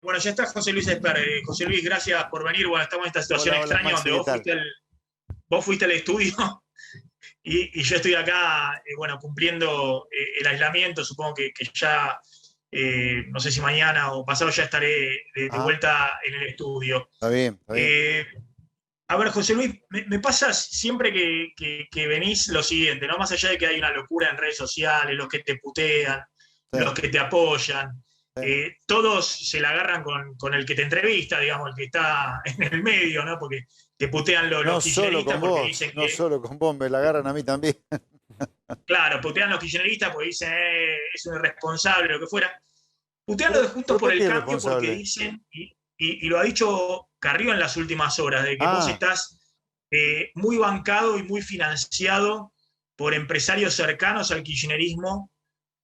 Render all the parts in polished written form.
Bueno, ya está José Luis Esper. José Luis, gracias por venir. Bueno, estamos en esta situación Hola, extraña Maxi, donde ¿qué tal? vos fuiste al estudio y yo estoy acá, bueno, cumpliendo el aislamiento. Supongo que ya, no sé si mañana o pasado ya estaré de Ajá, vuelta en el estudio. está bien, está bien. Eh, a ver, José Luis, me pasa siempre que venís lo siguiente, ¿no? Más allá de que hay una locura en redes sociales, los que te putean, Sí, los que te apoyan, sí. todos se la agarran con el que te entrevista, digamos, el que está en el medio, ¿no? Porque te putean los No solo kirchneristas con porque vos, dicen no que, solo con vos, me la agarran a mí también. claro, putean los kirchneristas porque dicen es un irresponsable, lo que fuera. Putean de Juntos Pero por ¿por el qué Cambio porque responsable? dicen, y lo ha dicho Carrió en las últimas horas, de que vos Ah, estás muy bancado y muy financiado por empresarios cercanos al kirchnerismo,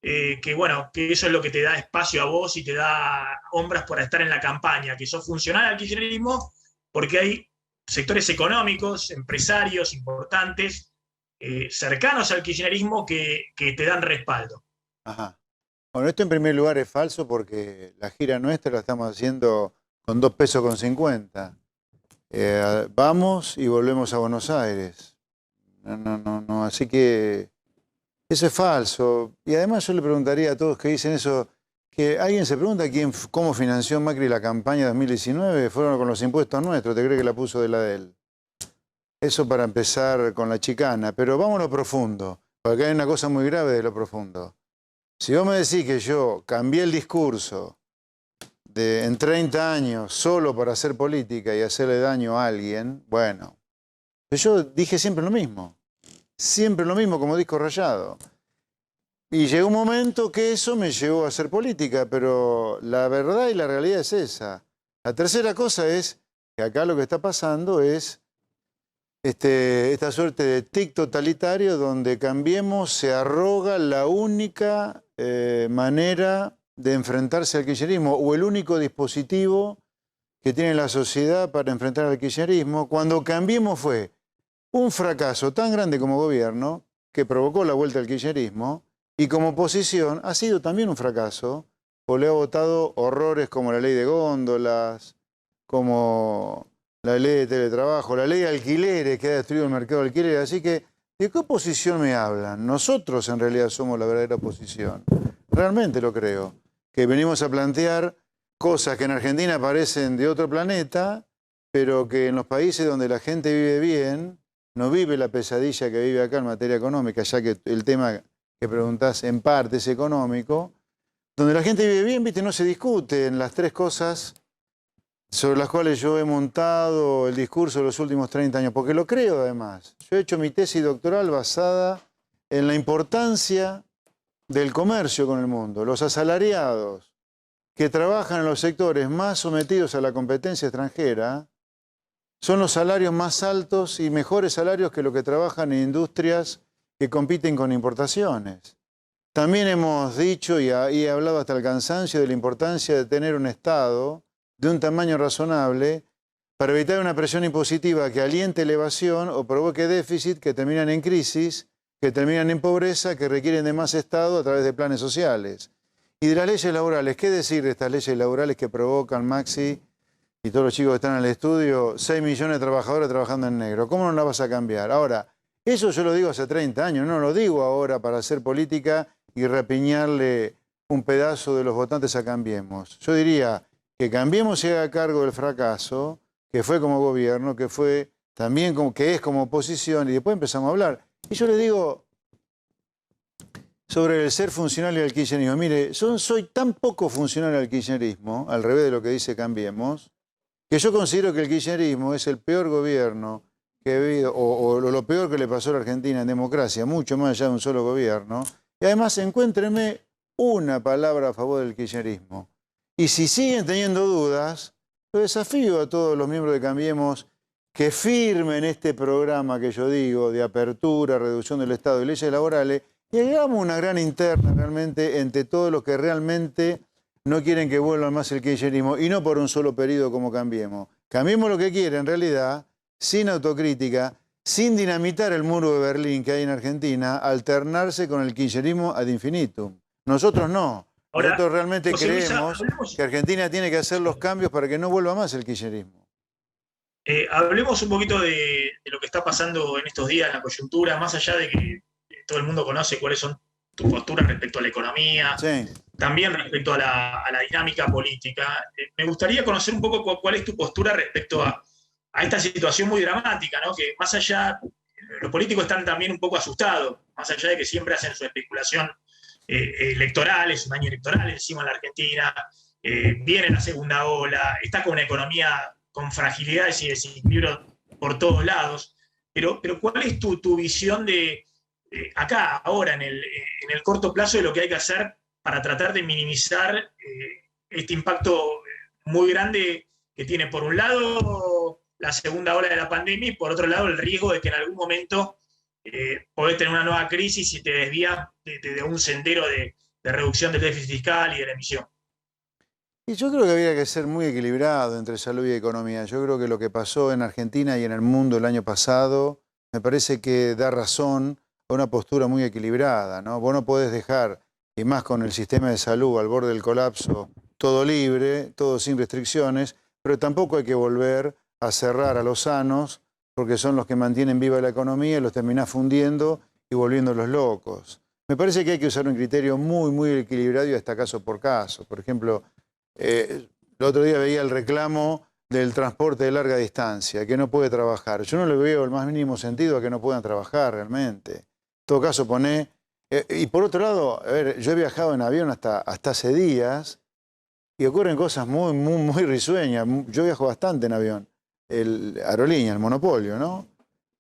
que bueno, que eso es lo que te da espacio a vos y te da hombras para estar en la campaña, que sos funcional al kirchnerismo porque hay sectores económicos, empresarios importantes, cercanos al kirchnerismo que te dan respaldo. ajá. Bueno, esto en primer lugar es falso porque la gira nuestra la estamos haciendo con 2 pesos con 50. Vamos y volvemos a Buenos Aires. No, no, no, no. Así que eso es falso. Y además yo le preguntaría a todos que dicen eso, que alguien se pregunta cómo financió Macri la campaña 2019. Fueron con los impuestos nuestros. ¿Te cree que la puso de la de él? Eso para empezar con la chicana. Pero vamos a lo profundo, porque hay una cosa muy grave de lo profundo. Si vos me decís que yo cambié el discurso en 30 años solo para hacer política y hacerle daño a alguien, bueno, yo dije siempre lo mismo como disco rayado. Y llegó un momento que eso me llevó a hacer política, pero la verdad y la realidad es esa. La tercera cosa es que acá lo que está pasando es esta suerte de tic totalitario donde Cambiemos se arroga la única manera de enfrentarse al kirchnerismo o el único dispositivo que tiene la sociedad para enfrentar al kirchnerismo, cuando Cambiemos fue un fracaso tan grande como gobierno que provocó la vuelta al kirchnerismo y como oposición ha sido también un fracaso, o le ha votado horrores como la ley de góndolas, como la ley de teletrabajo, la ley de alquileres que ha destruido el mercado de alquileres. Así que, ¿de qué oposición me hablan? Nosotros en realidad somos la verdadera oposición. Realmente lo creo. Que venimos a plantear cosas que en Argentina parecen de otro planeta, pero que en los países donde la gente vive bien, no vive la pesadilla que vive acá en materia económica, ya que el tema que preguntás en parte es económico, donde la gente vive bien, viste, no se discuten las tres cosas sobre las cuales yo he montado el discurso de los últimos 30 años, porque lo creo además. Yo he hecho mi tesis doctoral basada en la importancia del comercio con el mundo, los asalariados que trabajan en los sectores más sometidos a la competencia extranjera, son los salarios más altos y mejores salarios que los que trabajan en industrias que compiten con importaciones. También hemos dicho y he hablado hasta el cansancio de la importancia de tener un Estado de un tamaño razonable para evitar una presión impositiva que aliente la evasión o provoque déficit que terminan en crisis, que terminan en pobreza, que requieren de más Estado a través de planes sociales. Y de las leyes laborales, ¿qué decir de estas leyes laborales que provocan, Maxi, y todos los chicos que están en el estudio, 6 millones de trabajadores trabajando en negro? ¿Cómo no la vas a cambiar? Ahora, eso yo lo digo hace 30 años, no lo digo ahora para hacer política y repiñarle un pedazo de los votantes a Cambiemos. Yo diría que Cambiemos se haga cargo del fracaso, que fue como gobierno, que fue también que es como oposición, y después empezamos a hablar. Y yo le digo sobre el ser funcionario del kirchnerismo. Mire, yo soy tan poco funcionario al kirchnerismo, al revés de lo que dice Cambiemos, que yo considero que el kirchnerismo es el peor gobierno que he vivido, o lo peor que le pasó a la Argentina en democracia, mucho más allá de un solo gobierno. Y además, encuéntrenme una palabra a favor del kirchnerismo. Y si siguen teniendo dudas, lo desafío a todos los miembros de Cambiemos que firmen este programa que yo digo de apertura, reducción del Estado y leyes laborales, y hagamos una gran interna realmente entre todos los que realmente no quieren que vuelva más el kirchnerismo, y no por un solo periodo como Cambiemos. Cambiemos lo que quiere en realidad, sin autocrítica, sin dinamitar el muro de Berlín que hay en Argentina, alternarse con el kirchnerismo ad infinitum. Nosotros no. Ahora, Nosotros realmente José Luis, creemos que Argentina tiene que hacer los cambios para que no vuelva más el kirchnerismo. hablemos un poquito de lo que está pasando en estos días en la coyuntura, más allá de que todo el mundo conoce cuáles son tus posturas respecto a la economía, Sí. también respecto a la dinámica política. Me gustaría conocer un poco cuál es tu postura respecto a esta situación muy dramática, ¿no? Que más allá, los políticos están también un poco asustados, más allá de que siempre hacen su especulación electoral, es un año electoral encima en la Argentina, viene la segunda ola, está con una economía con fragilidades y desequilibrios por todos lados, pero ¿cuál es tu visión de acá, ahora, en el corto plazo, de lo que hay que hacer para tratar de minimizar este impacto muy grande que tiene, por un lado, la segunda ola de la pandemia y por otro lado, el riesgo de que en algún momento podés tener una nueva crisis y te desvías de un sendero de reducción del déficit fiscal y de la emisión? Y yo creo que había que ser muy equilibrado entre salud y economía. Yo creo que lo que pasó en Argentina y en el mundo el año pasado me parece que da razón a una postura muy equilibrada, ¿no? Vos no podés dejar, y más con el sistema de salud al borde del colapso, todo libre, todo sin restricciones, pero tampoco hay que volver a cerrar a los sanos, porque son los que mantienen viva la economía y los terminás fundiendo y volviéndolos locos. Me parece que hay que usar un criterio muy, muy equilibrado y hasta caso por caso. Por ejemplo, el otro día veía el reclamo del transporte de larga distancia, que no puede trabajar. Yo no le veo el más mínimo sentido a que no puedan trabajar realmente. En todo caso, y por otro lado, a ver, yo he viajado en avión hasta hace días y ocurren cosas muy, muy, muy risueñas. Yo viajo bastante en avión, aerolínea, el monopolio, ¿no?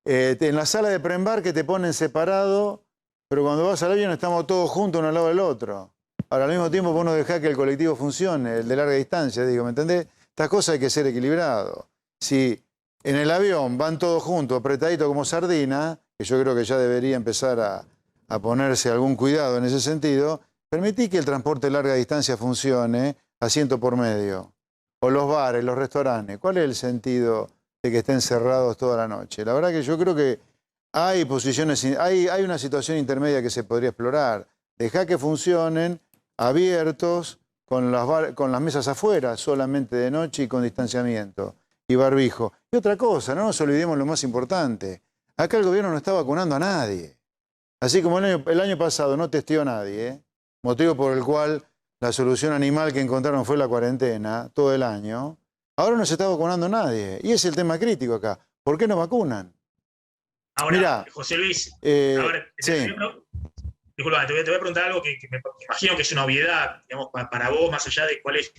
En la sala de preembarque te ponen separado, pero cuando vas al avión estamos todos juntos uno al lado del otro. Ahora, al mismo tiempo, vos no dejás que el colectivo funcione, el de larga distancia, digo, ¿me entendés? Estas cosas hay que ser equilibrado. Si en el avión van todos juntos, apretaditos como sardina, que yo creo que ya debería empezar a ponerse algún cuidado en ese sentido, permití que el transporte de larga distancia funcione asiento por medio. O los bares, los restaurantes. ¿Cuál es el sentido de que estén cerrados toda la noche? La verdad que yo creo que hay posiciones, hay una situación intermedia que se podría explorar. Dejá que funcionen abiertos, con las mesas afuera, solamente de noche y con distanciamiento y barbijo. Y otra cosa, no nos olvidemos lo más importante. Acá el gobierno no está vacunando a nadie. Así como el año pasado no testeó a nadie, motivo por el cual la solución animal que encontraron fue la cuarentena todo el año, ahora no se está vacunando a nadie. Y es el tema crítico acá. ¿Por qué no vacunan? Ahora, Mirá, José Luis, a ver, sí, disculpa, te voy a preguntar algo que me imagino que es una obviedad, digamos, para vos, más allá de cuál es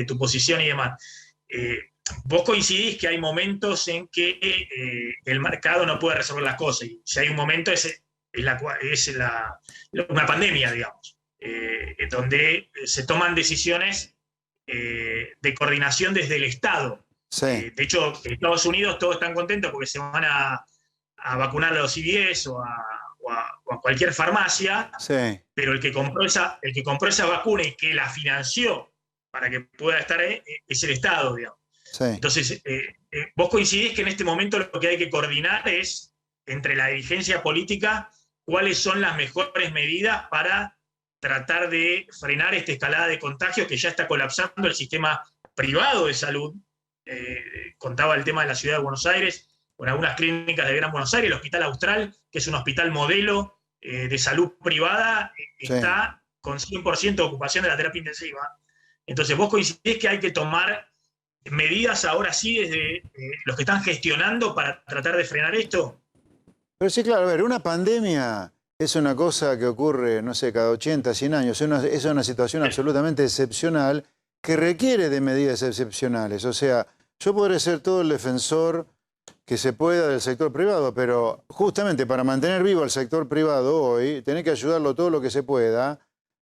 tu posición y demás. Eh, Vos coincidís que hay momentos en que el mercado no puede resolver las cosas, y si hay un momento una pandemia, digamos, donde se toman decisiones de coordinación desde el Estado. sí, De hecho, en Estados Unidos todos están contentos porque se van a vacunar a los CVS o a cualquier farmacia, sí, pero el que compró esa vacuna y que la financió para que pueda estar es el Estado, digamos. sí. Entonces, vos coincidís que en este momento lo que hay que coordinar es, entre la dirigencia política, cuáles son las mejores medidas para tratar de frenar esta escalada de contagios que ya está colapsando el sistema privado de salud. Contaba el tema de la ciudad de Buenos Aires, con algunas clínicas de Gran Buenos Aires, el Hospital Austral, que es un hospital modelo de salud privada, Sí. está con 100% de ocupación de la terapia intensiva. Entonces, vos coincidís que hay que tomar medidas ahora sí desde los que están gestionando para tratar de frenar esto. Pero sí, claro, a ver, una pandemia es una cosa que ocurre, no sé, cada 80, 100 años. Es una situación absolutamente excepcional que requiere de medidas excepcionales. O sea, yo podré ser todo el defensor que se pueda del sector privado, pero justamente para mantener vivo al sector privado hoy, tenés que ayudarlo todo lo que se pueda,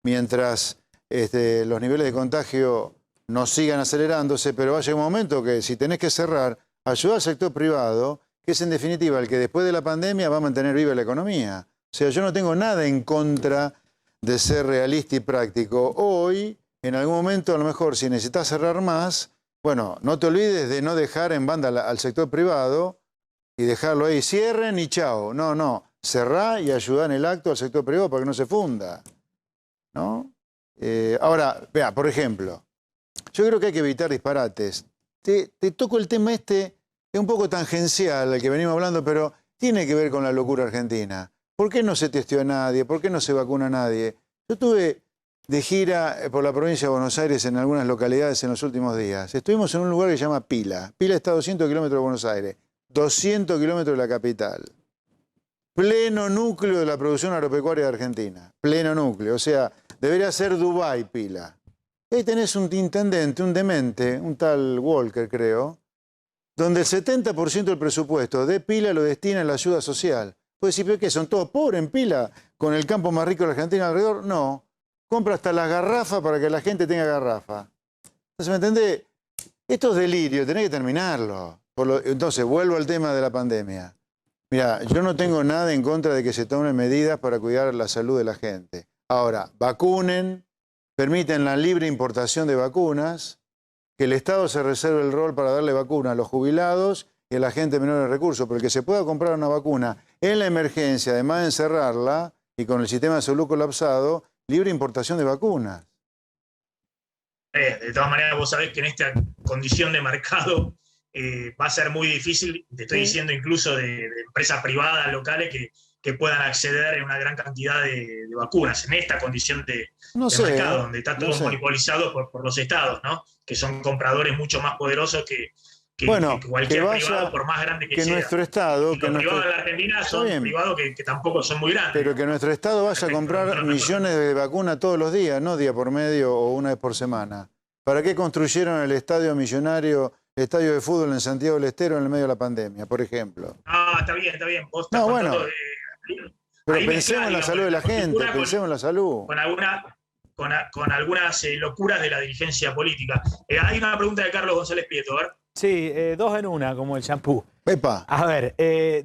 mientras los niveles de contagio no sigan acelerándose, pero va a llegar un momento que si tenés que cerrar, ayudar al sector privado, que es en definitiva el que después de la pandemia va a mantener viva la economía. O sea, yo no tengo nada en contra de ser realista y práctico. Hoy, en algún momento, a lo mejor, si necesitas cerrar más, bueno, no te olvides de no dejar en banda al sector privado y dejarlo ahí. Cierren y chao. No, no. Cerrá y ayudá en el acto al sector privado para que no se funda, ¿no? Ahora, vea, por ejemplo, yo creo que hay que evitar disparates. Te toco el tema este, es un poco tangencial al que venimos hablando, pero tiene que ver con la locura argentina. ¿Por qué no se testeó a nadie? ¿Por qué no se vacuna a nadie? Yo estuve de gira por la provincia de Buenos Aires en algunas localidades en los últimos días. Estuvimos en un lugar que se llama Pila. Pila está a 200 kilómetros de Buenos Aires, 200 kilómetros de la capital. Pleno núcleo de la producción agropecuaria de Argentina. Pleno núcleo. O sea, debería ser Dubái, Pila. Y ahí tenés un intendente, un demente, un tal Walker, creo, donde el 70% del presupuesto de Pila lo destina a la ayuda social. Puedes decir, ¿pero qué? ¿Son todos pobres en Pila? ¿Con el campo más rico de la Argentina alrededor? No. Compra hasta las garrafas para que la gente tenga garrafa. Entonces, ¿me entendés? Esto es delirio, tenés que terminarlo. Entonces, vuelvo al tema de la pandemia. Mira, yo no tengo nada en contra de que se tomen medidas para cuidar la salud de la gente. Ahora, vacunen, permiten la libre importación de vacunas, que el Estado se reserve el rol para darle vacuna a los jubilados y a la gente de menores recursos, pero que se pueda comprar una vacuna en la emergencia, además de encerrarla y con el sistema de salud colapsado, libre importación de vacunas. De todas maneras, vos sabés que en esta condición de mercado va a ser muy difícil, te estoy diciendo incluso de empresas privadas locales que puedan acceder en una gran cantidad de vacunas, en esta condición de mercado, donde está todo monopolizado por los estados, ¿no? Que son compradores mucho más poderosos que cualquier privado, por más grande que sea. Nuestro Estado, los privados de la Argentina son privados que tampoco son muy grandes. Pero que nuestro Estado vaya a comprar millones de vacunas todos los días, no día por medio o una vez por semana. ¿Para qué construyeron el estadio millonario, el estadio de fútbol en Santiago del Estero en el medio de la pandemia, por ejemplo? Ah, está bien, está bien. Vos no, bueno. Pero pensemos en la salud de la gente, pensemos en la salud. Con algunas locuras de la dirigencia política. Hay una pregunta de Carlos González Prieto, a ver. Sí, dos en una, como el shampoo. Epa. A ver,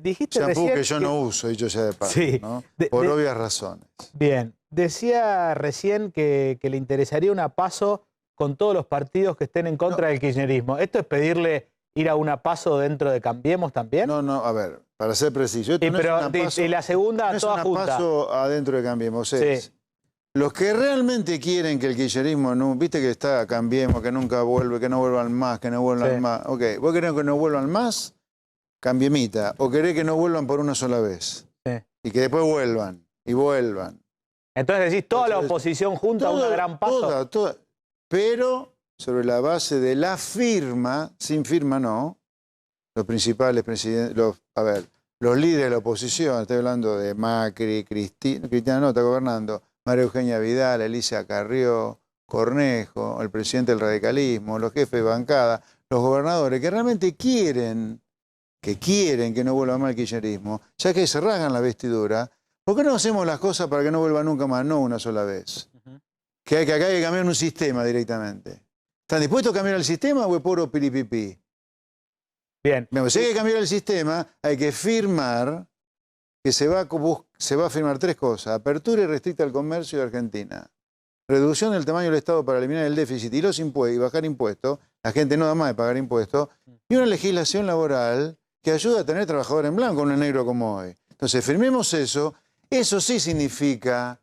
dijiste shampoo recién que yo no uso, dicho sea de paso, sí, ¿no? Por obvias razones. Bien, decía recién que le interesaría una PASO con todos los partidos que estén en contra del kirchnerismo. ¿Esto es pedirle ir a una PASO dentro de Cambiemos también? No, a ver, para ser preciso. Esto y la segunda no toda junta. Es una PASO adentro de Cambiemos. Sí. Los que realmente quieren que el kirchnerismo, no, viste que está Cambiemos, que nunca vuelve, que no vuelvan más, que no vuelvan más. Ok, ¿vos querés que no vuelvan más? Cambiemita. ¿O querés que no vuelvan por una sola vez? Sí. Y que después vuelvan, y vuelvan. Entonces decís, toda la oposición junta a una gran PASO. Toda. Pero sobre la base de la firma, sin firma no, los principales presidentes, los líderes de la oposición, estoy hablando de Macri, Cristina no, está gobernando, María Eugenia Vidal, Alicia Carrió, Cornejo, el presidente del radicalismo, los jefes de bancada, los gobernadores que realmente quieren que no vuelva más el kirchnerismo, ya que se rasgan la vestidura, ¿por qué no hacemos las cosas para que no vuelva nunca más, no una sola vez? Que acá hay que cambiar un sistema directamente. ¿Están dispuestos a cambiar el sistema o es puro piripipí? Bien. Si hay que cambiar el sistema, hay que firmar que se va a firmar tres cosas. Apertura y restricta al comercio de Argentina. Reducción del tamaño del Estado para eliminar el déficit y los impuestos y bajar impuestos. La gente no da más de pagar impuestos. Y una legislación laboral que ayuda a tener trabajadores en blanco, no en negro como hoy. Entonces, firmemos eso. Eso sí significa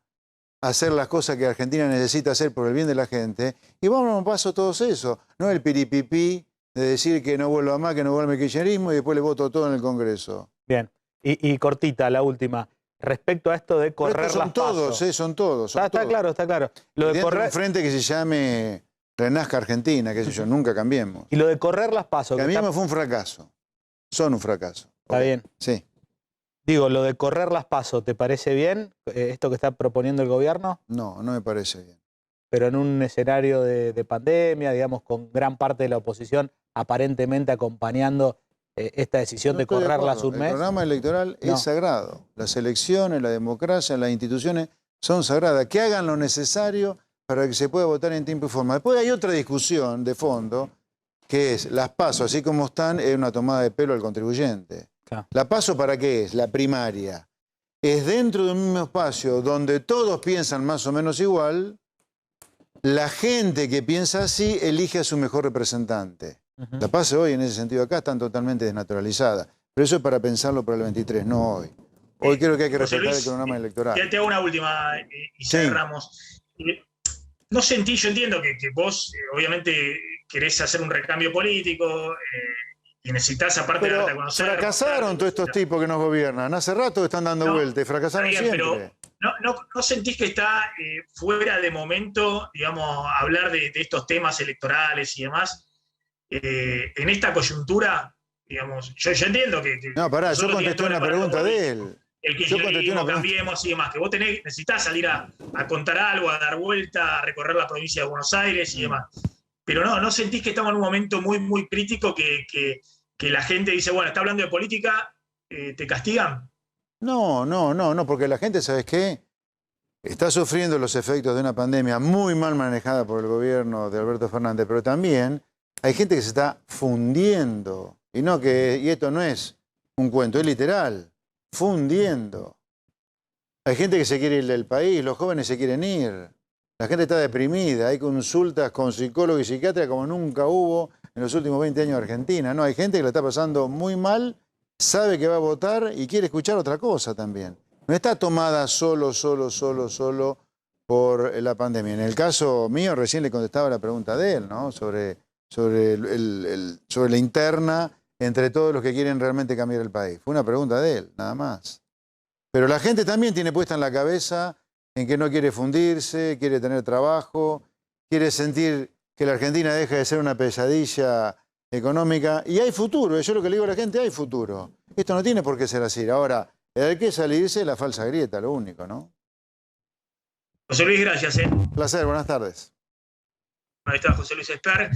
hacer las cosas que Argentina necesita hacer por el bien de la gente. Y vamos a un paso todos eso. No el piripipí de decir que no vuelva más, que no vuelva el kirchnerismo y después le voto todo en el Congreso. Bien. Y cortita, la última. Respecto a esto de correr las PASO. Son todos. Está claro, está claro. Lo de correr un frente que se llame Renazca Argentina, qué sé yo, nunca Cambiemos. Y lo de correr las PASO. Cambiemos fue un fracaso. Son un fracaso. Está bien. Sí. Digo, lo de correr las PASO, ¿te parece bien esto que está proponiendo el gobierno? No, no me parece bien. Pero en un escenario de pandemia, digamos, con gran parte de la oposición aparentemente acompañando esta decisión de correr las un mes. El programa electoral es sagrado. Las elecciones, la democracia, las instituciones son sagradas. Que hagan lo necesario para que se pueda votar en tiempo y forma. Después hay otra discusión de fondo, que es las PASO, así como están, es una tomada de pelo al contribuyente. Claro. ¿La PASO para qué es? La primaria. Es dentro de un mismo espacio donde todos piensan más o menos igual, la gente que piensa así elige a su mejor representante. La PASO hoy, en ese sentido acá, están totalmente desnaturalizadas. Pero eso es para pensarlo para el 23, no hoy. Hoy creo que hay que respetar el cronograma electoral. Te hago una última y cerramos. no sentí, yo entiendo que vos obviamente querés hacer un recambio político y necesitas aparte de darte a conocer. Fracasaron todos estos tipos que nos gobiernan. Hace rato están dando vueltas y fracasaron bien, siempre. Pero no sentís que está fuera de momento, digamos, hablar de estos temas electorales y demás en esta coyuntura, digamos. Yo entiendo que no, pará, yo contesté una pregunta de él. El kirchnerismo, Cambiemos y demás, que vos necesitás salir a contar algo, a dar vuelta, a recorrer la provincia de Buenos Aires y demás. Pero no sentís que estamos en un momento muy, muy crítico que la gente dice, bueno, está hablando de política, ¿te castigan? No, porque la gente, ¿sabes qué? Está sufriendo los efectos de una pandemia muy mal manejada por el gobierno de Alberto Fernández, pero también hay gente que se está fundiendo. Y esto no es un cuento, es literal. Fundiendo. Hay gente que se quiere ir del país, los jóvenes se quieren ir. La gente está deprimida, hay consultas con psicólogos y psiquiatras como nunca hubo en los últimos 20 años de Argentina. No, hay gente que la está pasando muy mal, sabe que va a votar y quiere escuchar otra cosa también. No está tomada solo por la pandemia. En el caso mío, recién le contestaba la pregunta de él, ¿no? Sobre la interna entre todos los que quieren realmente cambiar el país. Fue una pregunta de él, nada más. Pero la gente también tiene puesta en la cabeza en que no quiere fundirse, quiere tener trabajo, quiere sentir que la Argentina deja de ser una pesadilla económica. Y hay futuro, yo lo que le digo a la gente, hay futuro. Esto no tiene por qué ser así. Ahora, hay que salirse de la falsa grieta, lo único, ¿no? José Luis, gracias. Placer, buenas tardes. Ahí está José Luis Esper.